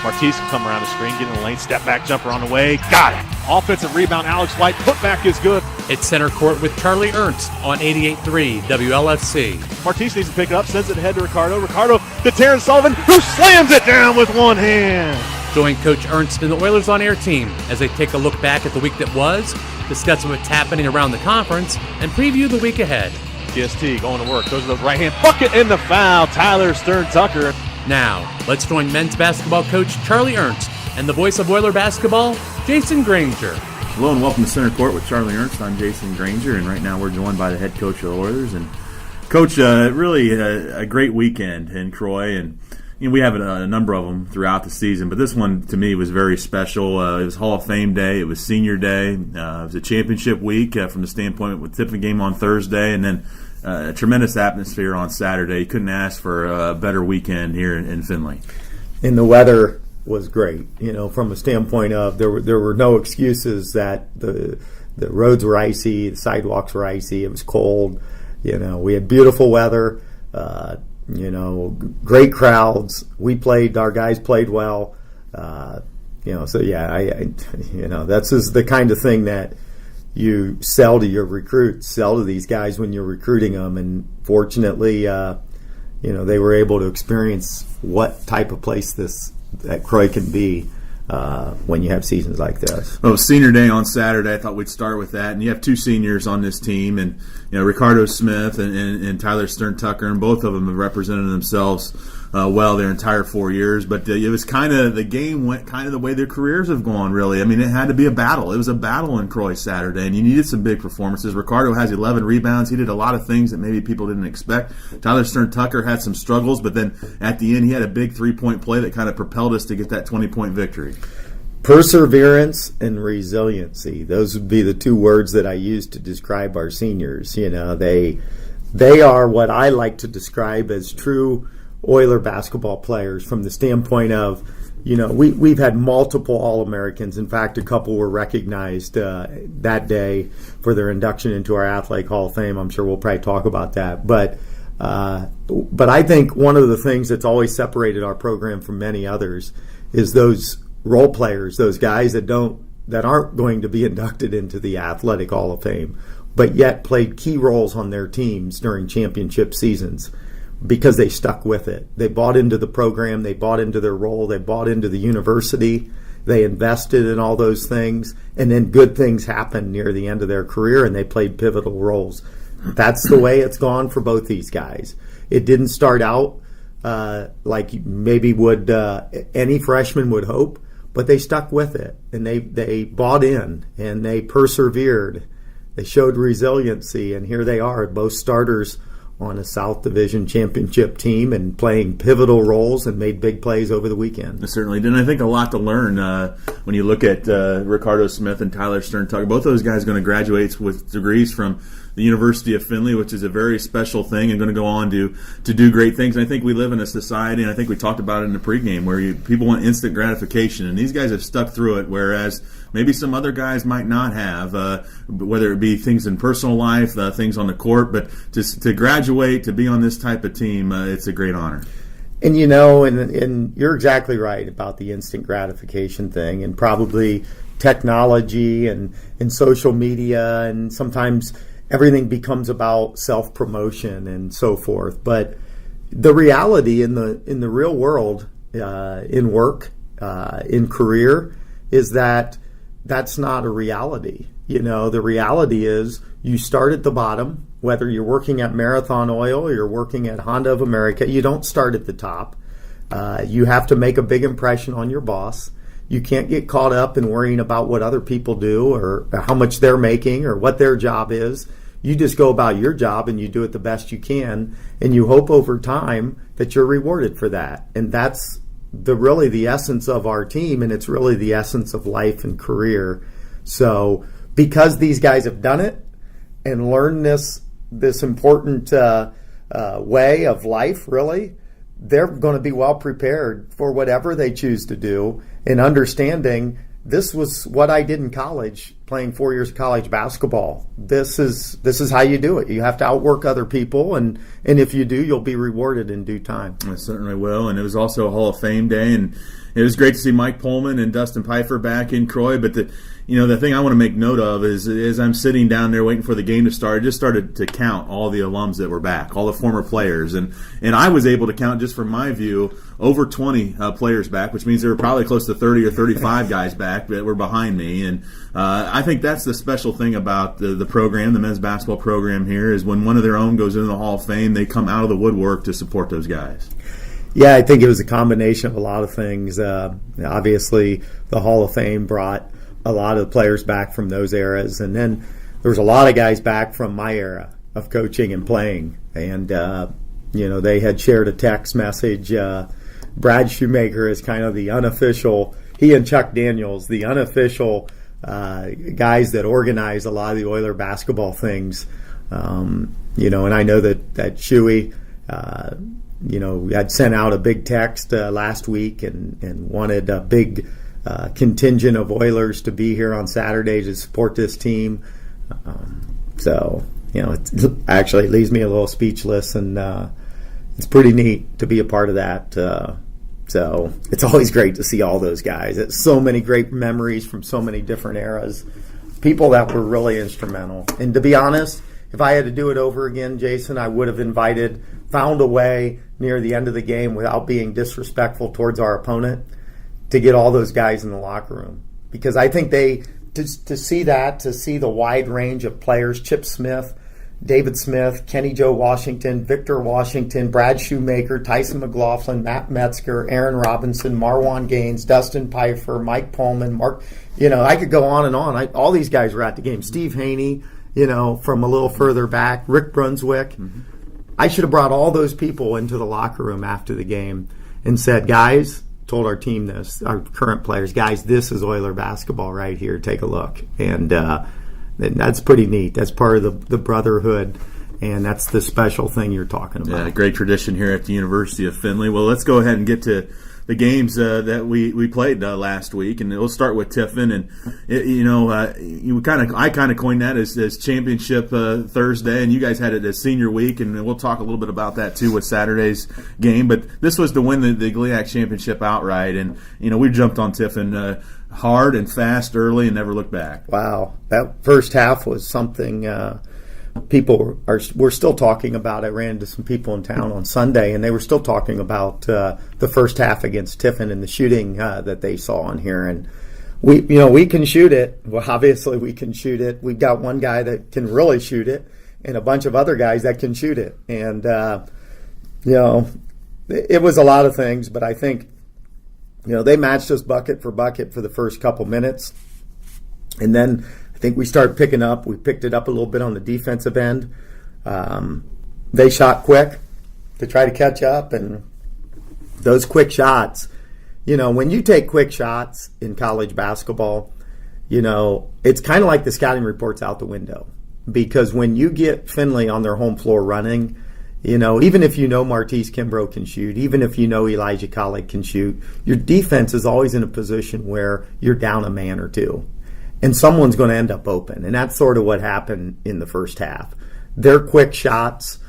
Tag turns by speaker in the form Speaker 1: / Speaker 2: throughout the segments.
Speaker 1: Martise will come around the screen, get in the lane, step back jumper on the way. Got it. Offensive rebound, Alex White. Putback is good.
Speaker 2: It's center court with Charlie Ernst on 88.3 WLFC.
Speaker 1: Martise needs to pick it up, sends it ahead to Ricardo. Ricardo to Terrence Sullivan, who slams it down with one hand.
Speaker 2: Join Coach Ernst and the Oilers on Air team as they take a look back at the week that was, discuss what's happening around the conference, and preview the week ahead.
Speaker 1: TST going to work, goes to the right hand, bucket in the foul, Tyler Stern-Tucker.
Speaker 2: Now, let's join men's basketball coach Charlie Ernst and the voice of Oiler basketball, Jason Granger.
Speaker 3: Hello and welcome to Center Court with Charlie Ernst. I'm Jason Granger, and right now we're joined by the head coach of the Oilers. And Coach, really a great weekend in Troy, and we have a number of them throughout the season, but this one to me was very special. It was Hall of Fame Day. It was Senior Day. It was a championship week from the standpoint with Tiffin game on Thursday, and then a tremendous atmosphere on Saturday. You couldn't ask for a better weekend here in Findlay.
Speaker 4: And the weather was great. From a standpoint of there were no excuses that the roads were icy, the sidewalks were icy, it was cold. We had beautiful weather. Great crowds. Our guys played well. That's is the kind of thing that you sell to your recruits, sell to these guys when you're recruiting them. And fortunately, they were able to experience what type of place that Croy can be when you have seasons like this.
Speaker 3: Well, Senior Day on Saturday, I thought we'd start with that. And you have two seniors on this team, and Ricardo Smith and Tyler Stern-Tucker, and both of them have represented themselves well their entire 4 years. But it was the game went kind of the way their careers have gone, really. I mean, it had to be a battle. It was a battle in Croy Saturday, and you needed some big performances. Ricardo has 11 rebounds. He did a lot of things that maybe people didn't expect. Tyler Stern-Tucker had some struggles, but then at the end he had a big three-point play that kind of propelled us to get that 20-point victory.
Speaker 4: Perseverance and resiliency. Those would be the two words that I use to describe our seniors. They are what I like to describe as true Oiler basketball players from the standpoint of, we've had multiple All-Americans. In fact, a couple were recognized that day for their induction into our Athletic Hall of Fame. I'm sure we'll probably talk about that. But I think one of the things that's always separated our program from many others is those role players, those guys that aren't going to be inducted into the Athletic Hall of Fame, but yet played key roles on their teams during championship seasons because they stuck with it. They bought into the program, they bought into their role, they bought into the university, they invested in all those things, and then good things happened near the end of their career and they played pivotal roles. That's the way it's gone for both these guys. It didn't start out like maybe would any freshman would hope, but they stuck with it, and they bought in, and they persevered. They showed resiliency, and here they are, both starters on a South Division championship team and playing pivotal roles and made big plays over the weekend.
Speaker 3: They certainly did. And I think a lot to learn when you look at Ricardo Smith and Tyler Stern-Tucker. Both those guys are going to graduate with degrees from the University of Findlay, which is a very special thing, and going to go on to do great things. And I think we live in a society, and I think we talked about it in the pregame, where people want instant gratification, and these guys have stuck through it, whereas maybe some other guys might not have, whether it be things in personal life, things on the court, but to graduate, to be on this type of team, it's a great honor.
Speaker 4: And and you're exactly right about the instant gratification thing, and probably technology and social media, and sometimes everything becomes about self-promotion and so forth. But the reality in the real world, in work, in career, is that that's not a reality. The reality is you start at the bottom, whether you're working at Marathon Oil or you're working at Honda of America. You don't start at the top. You have to make a big impression on your boss. You can't get caught up in worrying about what other people do or how much they're making or what their job is. You just go about your job and you do it the best you can, and you hope over time that you're rewarded for that. And that's really the essence of our team, and it's really the essence of life and career. So because these guys have done it and learned this important way of life, really, they're going to be well prepared for whatever they choose to do, and understanding this was what I did in college playing 4 years of college basketball. This is how you do it. You have to outwork other people, and if you do, you'll be rewarded in due time.
Speaker 3: I certainly will. And it was also a Hall of Fame day, and it was great to see Mike Pullman and Dustin Pfeiffer back in Croy. But the thing I want to make note of is as I'm sitting down there waiting for the game to start, I just started to count all the alums that were back, all the former players, and I was able to count, just from my view, over 20 players back, which means there were probably close to 30 or 35 guys back that were behind me. And I think that's the special thing about the program, the men's basketball program here, is when one of their own goes into the Hall of Fame, they come out of the woodwork to support those guys.
Speaker 4: Yeah, I think it was a combination of a lot of things. Obviously, the Hall of Fame brought a lot of the players back from those eras, and then there was a lot of guys back from my era of coaching and playing. And they had shared a text message. Brad Shoemaker is kind of the unofficial. He and Chuck Daniels, the unofficial guys that organize a lot of the Oiler basketball things. And I know that Shuey, had sent out a big text last week and wanted a big contingent of Oilers to be here on Saturday to support this team. It actually leaves me a little speechless, and it's pretty neat to be a part of that. So it's always great to see all those guys. It's so many great memories from so many different eras, people that were really instrumental. And to be honest, if I had to do it over again, Jason, I would have found a way near the end of the game, without being disrespectful towards our opponent, to get all those guys in the locker room. Because I think to see the wide range of players, Chip Smith, David Smith, Kenny Joe Washington, Victor Washington, Brad Shoemaker, Tyson McLaughlin, Matt Metzger, Aaron Robinson, Marwan Gaines, Dustin Pfeiffer, Mike Pullman, Mark, I could go on and on. All these guys were at the game. Steve Haney, from a little further back, Rick Brunswick. Mm-hmm. I should have brought all those people into the locker room after the game and said, guys, told our team this, our current players, guys, this is Oiler basketball right here. Take a look. And that's pretty neat. That's part of the brotherhood, and that's the special thing you're talking about.
Speaker 3: Yeah, great tradition here at the University of Findlay. Well, let's go ahead and get to the games that we played last week, and we'll start with Tiffin. And I kind of coined that as Championship Thursday, and you guys had it as Senior Week, and we'll talk a little bit about that too with Saturday's game. But this was to win the GLIAC Championship outright, and we jumped on Tiffin hard and fast early and never looked back.
Speaker 4: Wow, that first half was something. We're still talking about. I ran into some people in town on Sunday, and they were still talking about the first half against Tiffin and the shooting that they saw in here. And we can shoot it. Well, obviously we can shoot it. We've got one guy that can really shoot it, and a bunch of other guys that can shoot it. And it was a lot of things, but I think they matched us bucket for the first couple minutes, and then I think we started picking up. We picked it up a little bit on the defensive end. They shot quick to try to catch up, and those quick shots, when you take quick shots in college basketball, it's kind of like the scouting report's out the window. Because when you get Findlay on their home floor running, even if Martise Kimbrough can shoot, even if Elijah Collick can shoot, your defense is always in a position where you're down a man or two. And someone's going to end up open. And that's sort of what happened in the first half. Their quick shots,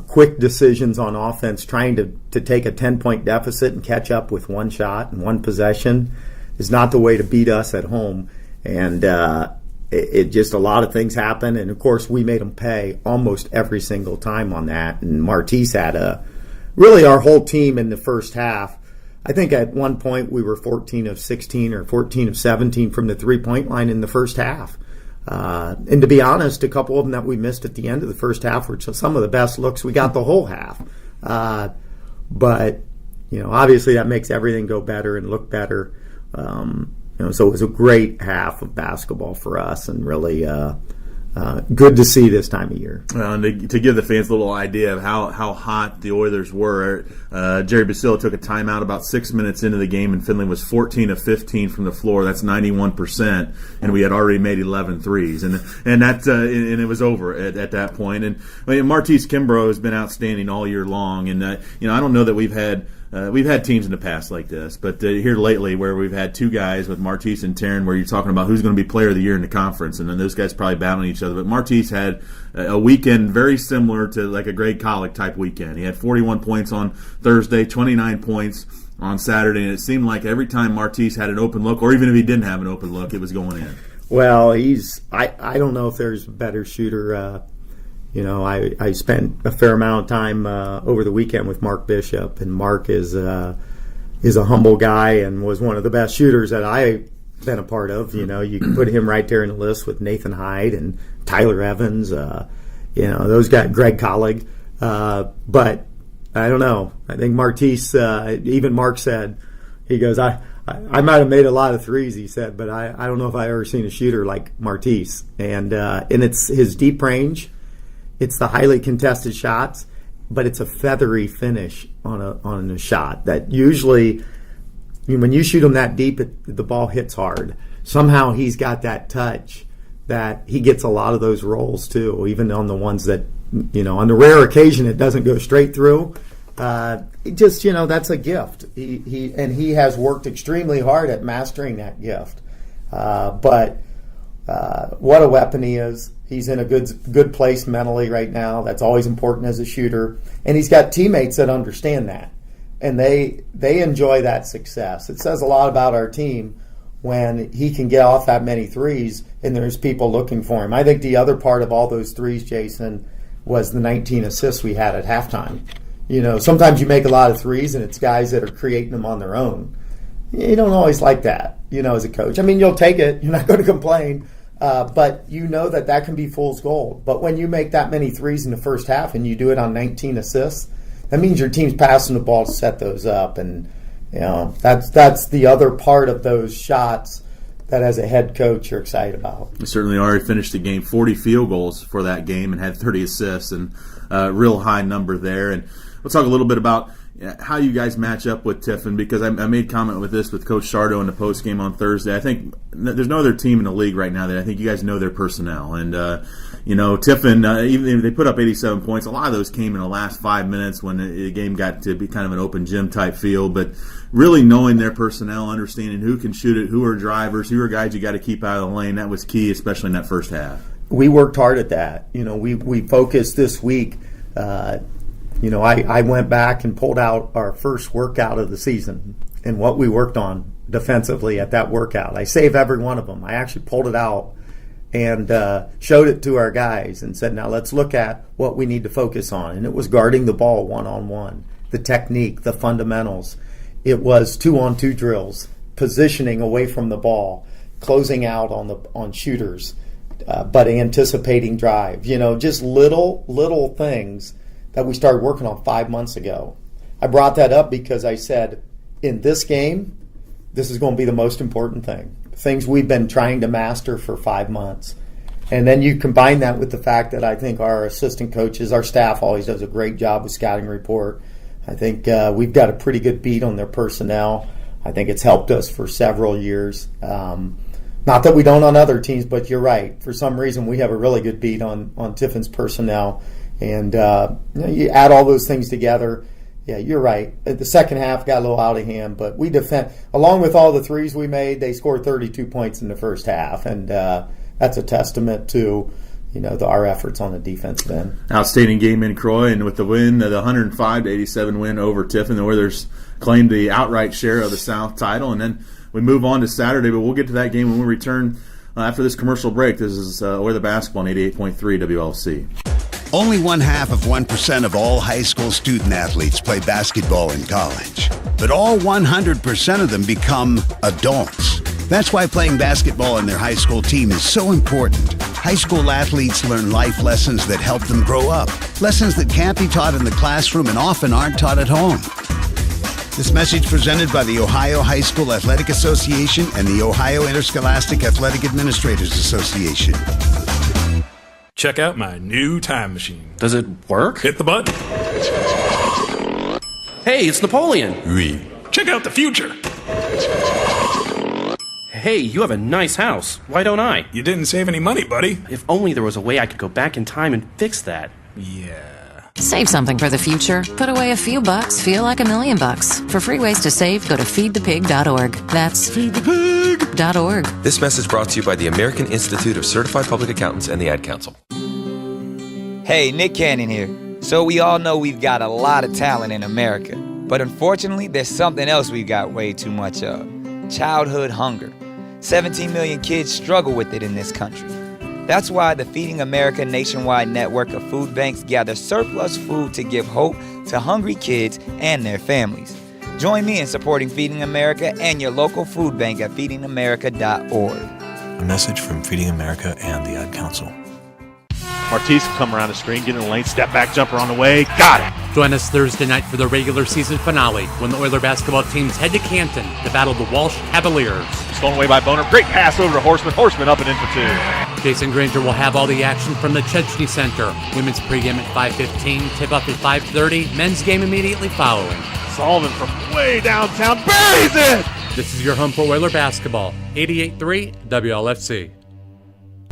Speaker 4: quick decisions on offense, trying to take a 10-point deficit and catch up with one shot and one possession is not the way to beat us at home. And it just, a lot of things happen. And, of course, we made them pay almost every single time on that. And Martise had really our whole team in the first half. I think at one point we were 14 of 16 or 14 of 17 from the three-point line in the first half. And to be honest, a couple of them that we missed at the end of the first half were some of the best looks we got the whole half. But obviously that makes everything go better and look better. So it was a great half of basketball for us, and really good to see this time of year.
Speaker 3: And to give the fans a little idea of how hot the Oilers were, Jerry Basillo took a timeout about 6 minutes into the game, and Findlay was 14 of 15 from the floor. That's 91%, and we had already made 11 threes, and it was over at that point. And Martise Kimbrough has been outstanding all year long, and I don't know that we've had we've had teams in the past like this, but here lately where we've had two guys with Martise and Taryn where you're talking about who's going to be player of the year in the conference, and then those guys probably battling each other. But Martise had a weekend very similar to like a Greg Collick type weekend. He had 41 points on Thursday, 29 points on Saturday, and it seemed like every time Martise had an open look, or even if he didn't have an open look, it was going in.
Speaker 4: Well, I don't know if there's a better shooter. I spent a fair amount of time over the weekend with Mark Bishop, and Mark is a humble guy and was one of the best shooters that I've been a part of. You can put him right there in the list with Nathan Hyde and Tyler Evans. Those guys, Greg Collig. But I don't know. I think Martise, even Mark said, he goes, I might have made a lot of threes, he said, but I don't know if I've ever seen a shooter like Martise. And it's his deep range. It's the highly contested shots, but it's a feathery finish on a shot that usually, when you shoot him that deep, the ball hits hard. Somehow he's got that touch that he gets a lot of those rolls too, even on the ones that, on the rare occasion it doesn't go straight through. That's a gift. He has worked extremely hard at mastering that gift. But what a weapon he is. He's in a good place mentally right now. That's always important as a shooter. And he's got teammates that understand that. And they enjoy that success. It says a lot about our team when he can get off that many threes and there's people looking for him. I think the other part of all those threes, Jason, was the 19 assists we had at halftime. Sometimes you make a lot of threes and it's guys that are creating them on their own. You don't always like that, as a coach. I mean, you'll take it. You're not going to complain. But that can be fool's gold. But when you make that many threes in the first half and you do it on 19 assists, that means your team's passing the ball to set those up. And, that's the other part of those shots that as a head coach you're excited about.
Speaker 3: We certainly already finished the game, 40 field goals for that game and had 30 assists, and a real high number there. And we'll talk a little bit about how you guys match up with Tiffin, because I made comment with this with Coach Sardo in the post game on Thursday. I think there's no other team in the league right now that I think you guys know their personnel. And Tiffin, even if they put up 87 points, a lot of those came in the last 5 minutes when the game got to be kind of an open gym type feel. But really knowing their personnel, understanding who can shoot it, who are drivers, who are guys you got to keep out of the lane, that was key, especially in that first half.
Speaker 4: We worked hard at that. We focused this week. I went back and pulled out our first workout of the season and what we worked on defensively at that workout. I saved every one of them. I actually pulled it out and showed it to our guys and said, now let's look at what we need to focus on. And it was guarding the ball one-on-one, the technique, the fundamentals. It was 2-on-2 drills, positioning away from the ball, closing out on shooters, but anticipating drive. Just little things that we started working on 5 months ago. I brought that up because I said, in this game, this is going to be the most important thing. Things we've been trying to master for 5 months. And then you combine that with the fact that I think our assistant coaches, our staff always does a great job with scouting report. I think we've got a pretty good beat on their personnel. I think it's helped us for several years. Not that we don't on other teams, but you're right. For some reason, we have a really good beat on Tiffin's personnel. And you add all those things together, yeah, you're right. The second half got a little out of hand, but we defend. Along with all the threes we made, they scored 32 points in the first half, and that's a testament to our efforts on the defensive end.
Speaker 3: Outstanding game in Croy, and with the win, the 105-87 win over Tiffin, the Oilers claimed the outright share of the South title, and then we move on to Saturday. But we'll get to that game when we return after this commercial break. This is Oiler Basketball on 88.3 WLC.
Speaker 5: Only 0.5% of all high school student athletes play basketball in college. But all 100% of them become adults. That's why playing basketball on their high school team is so important. High school athletes learn life lessons that help them grow up. Lessons that can't be taught in the classroom and often aren't taught at home. This message presented by the Ohio High School Athletic Association and the Ohio Interscholastic Athletic Administrators Association.
Speaker 6: Check out my new time machine.
Speaker 7: Does it work?
Speaker 6: Hit the button.
Speaker 7: Hey, it's Napoleon.
Speaker 6: Oui. Check out the future.
Speaker 7: Hey, you have a nice house. Why don't I?
Speaker 6: You didn't save any money, buddy.
Speaker 7: If only there was a way I could go back in time and fix that.
Speaker 6: Yeah.
Speaker 8: Save something for the future. Put away a few bucks, feel like $1,000,000. For free ways to save, go to feedthepig.org. That's feedthepig.org.
Speaker 9: This message brought to you by the American Institute of Certified Public Accountants and the Ad Council.
Speaker 10: Hey, Nick Cannon here. So we all know we've got a lot of talent in America. But unfortunately, there's something else we've got way too much of. Childhood hunger. 17 million kids struggle with it in this country. That's why the Feeding America nationwide network of food banks gather surplus food to give hope to hungry kids and their families. Join me in supporting Feeding America and your local food bank at feedingamerica.org.
Speaker 11: A message from Feeding America and the Ad Council.
Speaker 1: Martise come around the screen, get in the lane, step back jumper on the way, got it.
Speaker 2: Join us Thursday night for the regular season finale when the Oiler basketball teams head to Canton to battle the Walsh Cavaliers.
Speaker 1: Stolen away by Boner. Great pass over to Horseman. Horseman up and in for two.
Speaker 2: Jason Granger will have all the action from the Chechny Center. Women's pregame at 5:15, tip-off at 5:30, men's game immediately following.
Speaker 1: Sullivan from way downtown buries it!
Speaker 2: This is your home for Oiler basketball, 88.3 WLFC.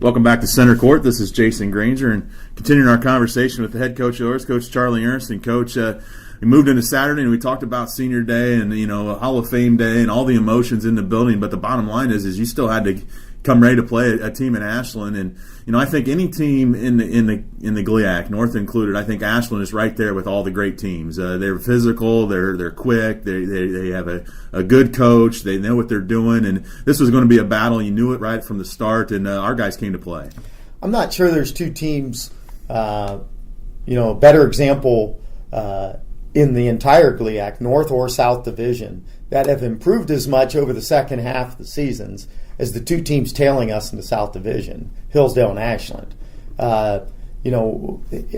Speaker 3: Welcome back to Center Court. This is Jason Granger, and continuing our conversation with the head coach of Oilers, Coach Charlie Ernst. And Coach, we moved into Saturday, and we talked about Senior Day and Hall of Fame Day and all the emotions in the building. But the bottom line is you still had to come ready to play a team in Ashland. And I think any team in the GLIAC, North included, I think Ashland is right there with all the great teams. They're physical, they're quick, they have a good coach, they know what they're doing, and this was going to be a battle. You knew it right from the start, and our guys came to play.
Speaker 4: I'm not sure there's two teams, a better example in the entire GLIAC, North or South Division, that have improved as much over the second half of the seasons as the two teams tailing us in the South Division, Hillsdale and Ashland.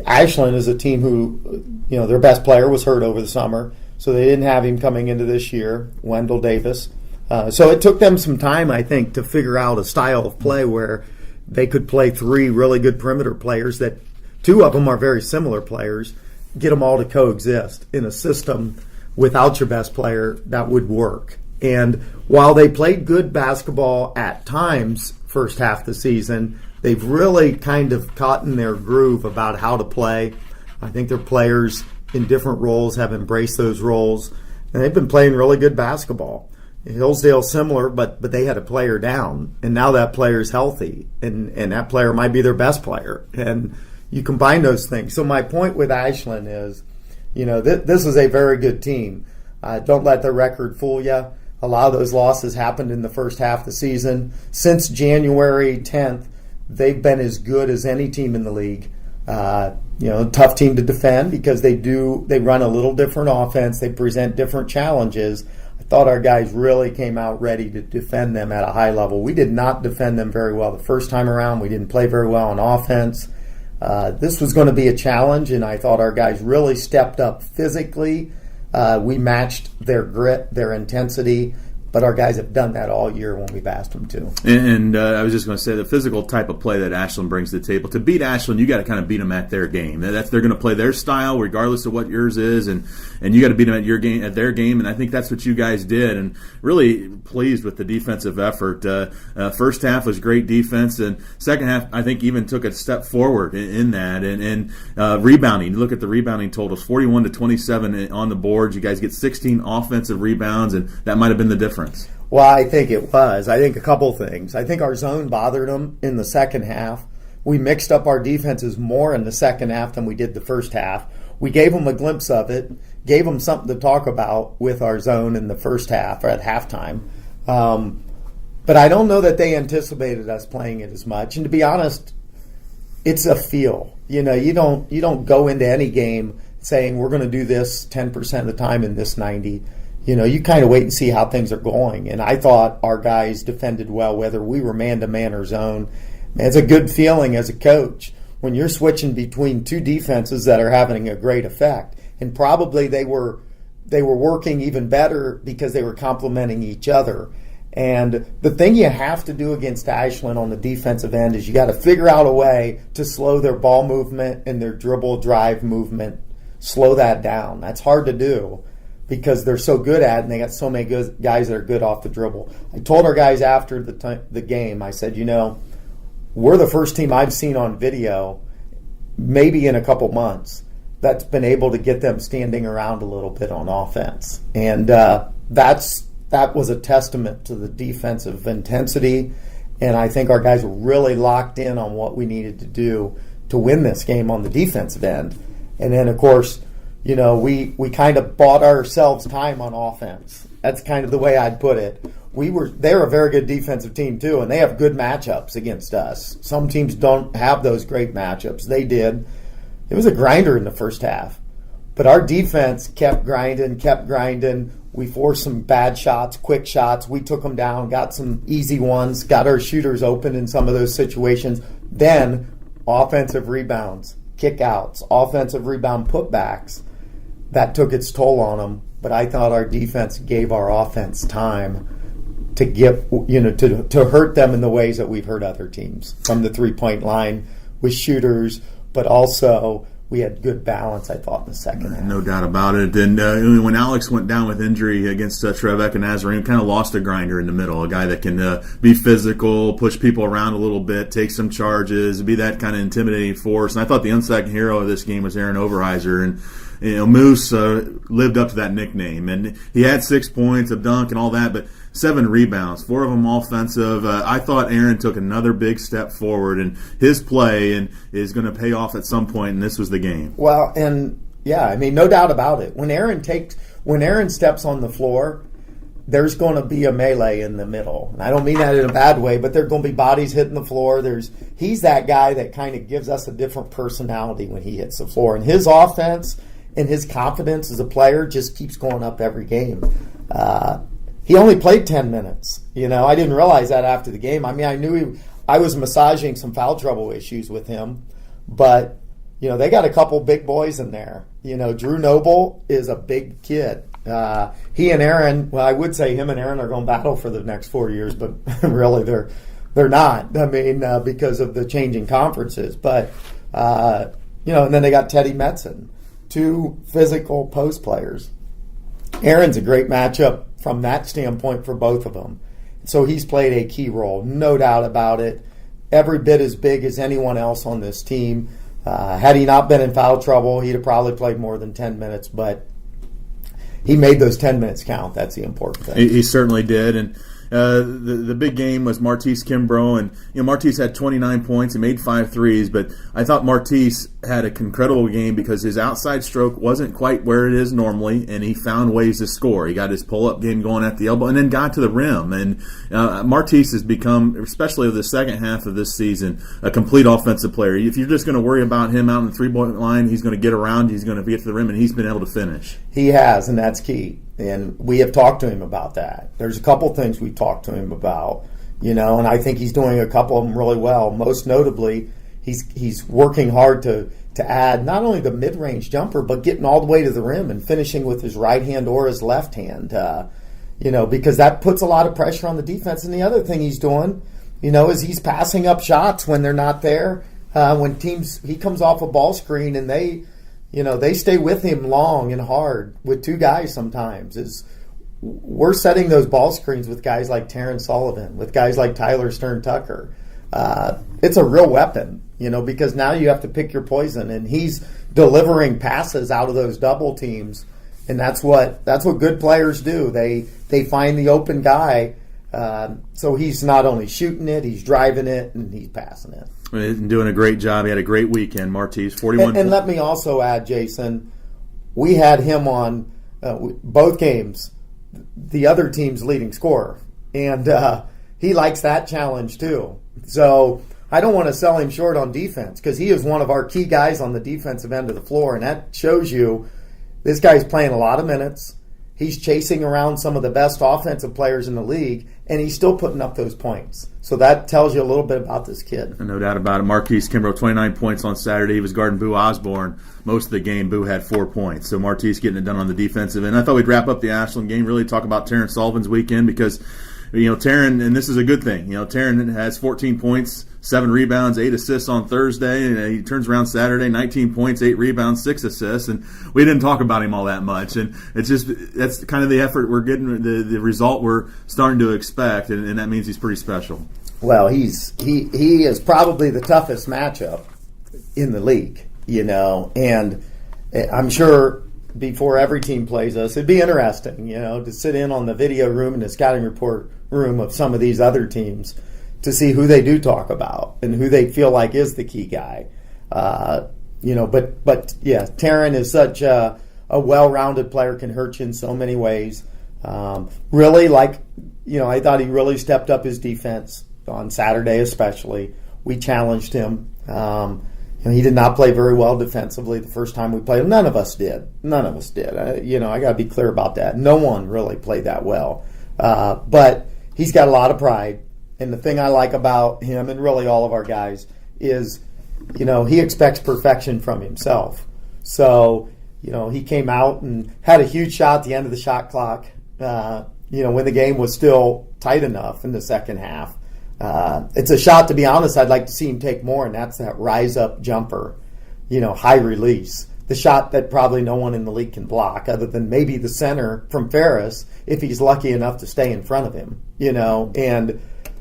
Speaker 4: Ashland is a team who, their best player was hurt over the summer, so they didn't have him coming into this year, Wendell Davis. So it took them some time, I think, to figure out a style of play where they could play three really good perimeter players that two of them are very similar players, get them all to coexist in a system without your best player that would work. And while they played good basketball at times first half of the season, they've really kind of caught in their groove about how to play. I think their players in different roles have embraced those roles, and they've been playing really good basketball. Hillsdale similar, but they had a player down, and now that player's healthy, and that player might be their best player. And you combine those things. So my point with Ashland is, this is a very good team. Don't let the record fool you. A lot of those losses happened in the first half of the season. Since January 10th, they've been as good as any team in the league. Tough team to defend because they run a little different offense. They present different challenges. I thought our guys really came out ready to defend them at a high level. We did not defend them very well the first time around. We didn't play very well on offense. This was going to be a challenge, and I thought our guys really stepped up physically. We matched their grit, their intensity, but our guys have done that all year when we've asked them to.
Speaker 3: And I was just going to say the physical type of play that Ashland brings to the table. To beat Ashland, you got to kind of beat them at their game. They're going to play their style regardless of what yours is, and you got to beat them at their game. And I think that's what you guys did. And really pleased with the defensive effort. First half was great defense, and second half I think even took a step forward in that. And rebounding. You look at the rebounding totals: 41 to 27 on the boards. You guys get 16 offensive rebounds, and that might have been the difference.
Speaker 4: Well, I think it was. I think a couple things. I think our zone bothered them in the second half. We mixed up our defenses more in the second half than we did the first half. We gave them a glimpse of it, gave them something to talk about with our zone in the first half or at halftime. But I don't know that they anticipated us playing it as much. And to be honest, it's a feel. You don't go into any game saying we're going to do this 10% of the time in this 90. You kind of wait and see how things are going. And I thought our guys defended well, whether we were man-to-man or zone. It's a good feeling as a coach when you're switching between two defenses that are having a great effect. And probably they were working even better because they were complementing each other. And the thing you have to do against Ashland on the defensive end is you got to figure out a way to slow their ball movement and their dribble drive movement. Slow that down. That's hard to do, because they're so good at it, and they got so many guys that are good off the dribble. I told our guys after the game, I said, we're the first team I've seen on video maybe in a couple months that's been able to get them standing around a little bit on offense. And that was a testament to the defensive intensity, and I think our guys were really locked in on what we needed to do to win this game on the defensive end. And then, of course, you know, we kind of bought ourselves time on offense. That's kind of the way I'd put it. They're a very good defensive team too, and they have good matchups against us. Some teams don't have those great matchups. They did. It was a grinder in the first half. But our defense kept grinding. We forced some bad shots, quick shots. We took them down, got some easy ones, got our shooters open in some of those situations. Then offensive rebounds, kickouts, offensive rebound putbacks. That took its toll on them. But I thought our defense gave our offense time to to hurt them in the ways that we've hurt other teams from the 3-point line with shooters, but also we had good balance, I thought, in the second half.
Speaker 3: No doubt about it. And when Alex went down with injury against Trevek and Nazarene, kind of lost a grinder in the middle, a guy that can be physical, push people around a little bit, take some charges, be that kind of intimidating force. And I thought the unsung hero of this game was Aaron Overheiser. And Moose lived up to that nickname. And he had 6 points, a dunk, and all that, but 7 rebounds, 4 of them offensive. I thought Aaron took another big step forward in his play and is going to pay off at some point, and this was the game.
Speaker 4: Well, and yeah, I mean, no doubt about it. When Aaron steps on the floor, there's going to be a melee in the middle. And I don't mean that in a bad way, but there are going to be bodies hitting the floor. He's that guy that kind of gives us a different personality when he hits the floor. And his offense and his confidence as a player just keeps going up every game. He only played 10 minutes. I didn't realize that after the game. I mean, I knew I was massaging some foul trouble issues with him, but they got a couple big boys in there. Drew Noble is a big kid. He and Aaron, well, I would say him and Aaron are going to battle for the next 4 years, but really they're not. I mean, because of the changing conferences. But and then they got Teddy Metzen, 2 physical post players. Aaron's a great matchup from that standpoint for both of them. So he's played a key role, no doubt about it. Every bit as big as anyone else on this team. Had he not been in foul trouble, he'd have probably played more than 10 minutes, but he made those 10 minutes count. That's the important thing.
Speaker 3: He certainly did. And the big game was Martise Kimbrough, and Martise had 29 points and made 5 threes, but I thought Martise had an incredible game because his outside stroke wasn't quite where it is normally, and he found ways to score. He got his pull-up game going at the elbow and then got to the rim. And Martise has become, especially over the second half of this season, a complete offensive player. If you're just going to worry about him out on the 3-point line, he's going to get around, he's going to get to the rim, and he's been able to finish.
Speaker 4: He has, and that's key. And we have talked to him about that. There's a couple things we've talked to him about, and I think he's doing a couple of them really well. Most notably, he's working hard to add not only the mid-range jumper, but getting all the way to the rim and finishing with his right hand or his left hand, because that puts a lot of pressure on the defense. And the other thing he's doing, is he's passing up shots when they're not there. He comes off a ball screen and they stay with him long and hard with 2 guys sometimes. We're setting those ball screens with guys like Terrence Sullivan, with guys like Tyler Stern Tucker. It's a real weapon, because now you have to pick your poison, and he's delivering passes out of those double teams, and that's what good players do. They find the open guy, so he's not only shooting it, he's driving it, and he's passing it.
Speaker 3: He's doing a great job. He had a great weekend, Martise, 41
Speaker 4: and let me also add, Jason, we had him on both games, the other team's leading scorer. And he likes that challenge too. So I don't want to sell him short on defense because he is one of our key guys on the defensive end of the floor. And that shows you this guy's playing a lot of minutes. He's chasing around some of the best offensive players in the league, and he's still putting up those points. So that tells you a little bit about this kid.
Speaker 3: No doubt about it. Martise Kimbrough, 29 points on Saturday. He was guarding Boo Osborne. Most of the game, Boo had 4 points. So Martise getting it done on the defensive end. I thought we'd wrap up the Ashland game, really talk about Terrence Sullivan's weekend because, Terrence, and this is a good thing. Terrence has 14 points, 7 rebounds, 8 assists on Thursday, and he turns around Saturday, 19 points, 8 rebounds, 6 assists, and we didn't talk about him all that much. And that's kind of the effort we're getting, the result we're starting to expect, and that means he's pretty special.
Speaker 4: Well, he is probably the toughest matchup in the league, and I'm sure before every team plays us, it'd be interesting, to sit in on the video room and the scouting report room of some of these other teams to see who they do talk about and who they feel like is the key guy. But yeah, Taryn is such a well-rounded player, can hurt you in so many ways. Really, I thought he really stepped up his defense on Saturday especially. We challenged him. He did not play very well defensively the first time we played him. None of us did. I got to be clear about that. No one really played that well. But he's got a lot of pride. And the thing I like about him and really all of our guys is, he expects perfection from himself. So, he came out and had a huge shot at the end of the shot clock, when the game was still tight enough in the second half. It's a shot, to be honest, I'd like to see him take more, and that's that rise-up jumper, high release. The shot that probably no one in the league can block other than maybe the center from Ferris if he's lucky enough to stay in front of him,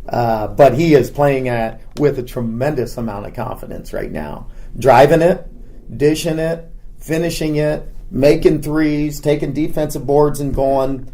Speaker 4: but he is playing with a tremendous amount of confidence right now. Driving it, dishing it, finishing it, making threes, taking defensive boards and going.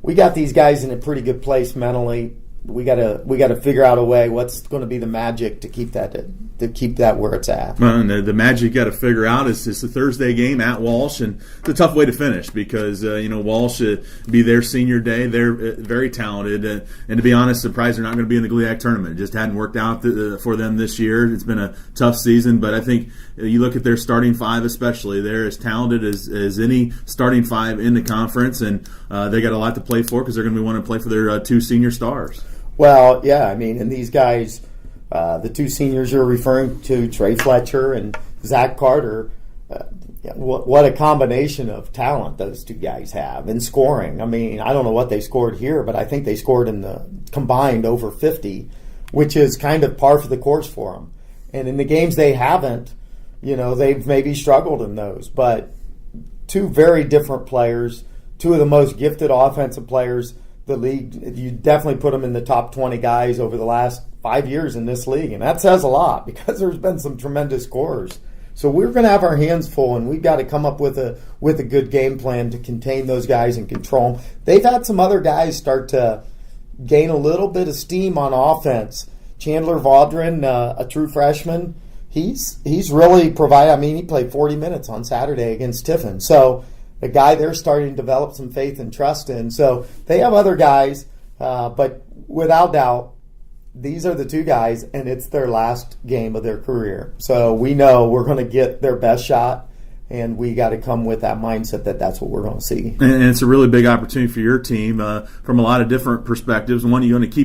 Speaker 4: We got these guys in a pretty good place mentally. We got to figure out a way. What's going to be the magic to keep that where it's at?
Speaker 3: Well, and the magic you got to figure out is the Thursday game at Walsh, and it's a tough way to finish because Walsh be their senior day. They're very talented, and to be honest, surprised they're not going to be in the GLIAC tournament. It just hadn't worked out for them this year. It's been a tough season, but I think you look at their starting five, especially they're as talented as any starting five in the conference, and they got a lot to play for because they're going to want to play for their two senior stars.
Speaker 4: Well, yeah, and these guys, the two seniors you're referring to, Trey Fletcher and Zach Carter, what a combination of talent those two guys have in scoring. I don't know what they scored here, but I think they scored in the combined over 50, which is kind of par for the course for them. And in the games they haven't, they've maybe struggled in those. But two very different players, two of the most gifted offensive players the league. You definitely put them in the top 20 guys over the last 5 years in this league, and that says a lot because there's been some tremendous scorers. So we're going to have our hands full, and we've got to come up with a good game plan to contain those guys and control them. They've had some other guys start to gain a little bit of steam on offense. Chandler Vaudrin, a true freshman, he's really provided. He played 40 minutes on Saturday against Tiffin. So the guy they're starting to develop some faith and trust in. So they have other guys, but without doubt, these are the two guys, and it's their last game of their career. So we know we're going to get their best shot, and we got to come with that mindset that that's what we're going to see.
Speaker 3: And it's a really big opportunity for your team from a lot of different perspectives. One, you're going to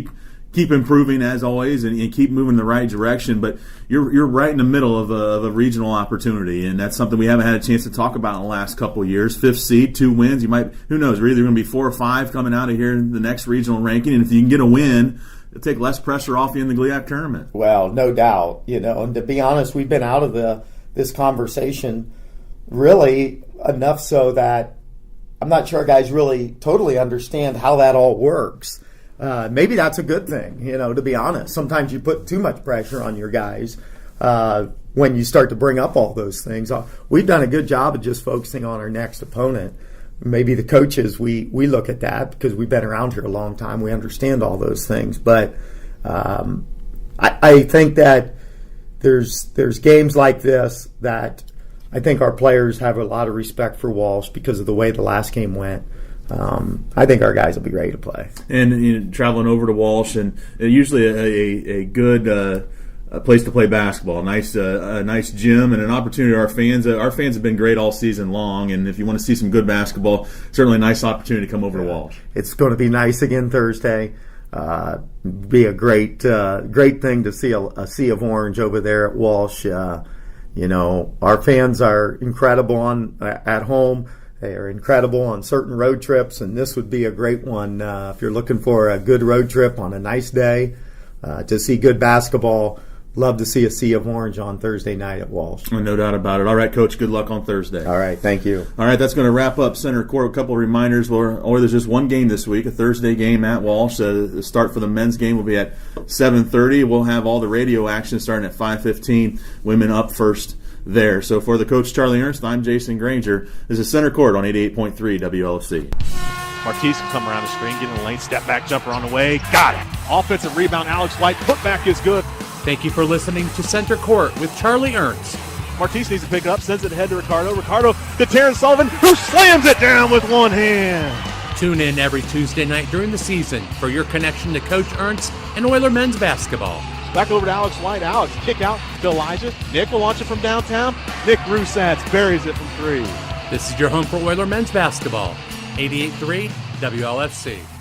Speaker 3: keep improving as always and keep moving in the right direction, but you're right in the middle of a regional opportunity, and that's something we haven't had a chance to talk about in the last couple of years. 5th seed, 2 wins. You might, who knows, we're either going to be 4 or 5 coming out of here in the next regional ranking, and if you can get a win, it'll take less pressure off you in the GLIAC tournament.
Speaker 4: Well, no doubt, and to be honest, we've been out of this conversation really enough so that I'm not sure guys really totally understand how that all works. Maybe that's a good thing, to be honest. Sometimes you put too much pressure on your guys when you start to bring up all those things. We've done a good job of just focusing on our next opponent. Maybe the coaches, we look at that because we've been around here a long time. We understand all those things. But I think that there's games like this that I think our players have a lot of respect for Walsh because of the way the last game went. I think our guys will be ready to play.
Speaker 3: And traveling over to Walsh, and usually a good place to play basketball, a nice gym, and an opportunity. Our fans have been great all season long, and if you want to see some good basketball, certainly a nice opportunity to come over to Walsh.
Speaker 4: It's going to be nice again Thursday. Be a great thing to see a sea of orange over there at Walsh. Our fans are incredible at home. They are incredible on certain road trips, and this would be a great one if you're looking for a good road trip on a nice day to see good basketball. Love to see a sea of orange on Thursday night at Walsh.
Speaker 3: No doubt about it. All right, Coach, good luck on Thursday.
Speaker 4: All right, thank you.
Speaker 3: All right, that's going to wrap up Center Court. A couple of reminders. There's just one game this week, a Thursday game at Walsh. The start for the men's game will be at 7:30. We'll have all the radio action starting at 5:15. Women up first there. So for the coach Charlie Ernst, I'm Jason Granger. This is Center Court on 88.3 WLFC.
Speaker 1: Martise can come around the screen, get in the lane, step back jumper on the way. Got it. Offensive rebound, Alex White. Putback is good.
Speaker 2: Thank you for listening to Center Court with Charlie Ernst.
Speaker 1: Martise needs to pick it up, sends it ahead to Ricardo. Ricardo to Terrence Sullivan, who slams it down with one hand.
Speaker 2: Tune in every Tuesday night during the season for your connection to Coach Ernst and Oiler men's basketball.
Speaker 1: Back over to Alex White. Alex, kick out to Elijah. Nick will launch it from downtown. Nick Rusatz buries it from three.
Speaker 2: This is your home for Oiler men's basketball. 88.3 WLFC.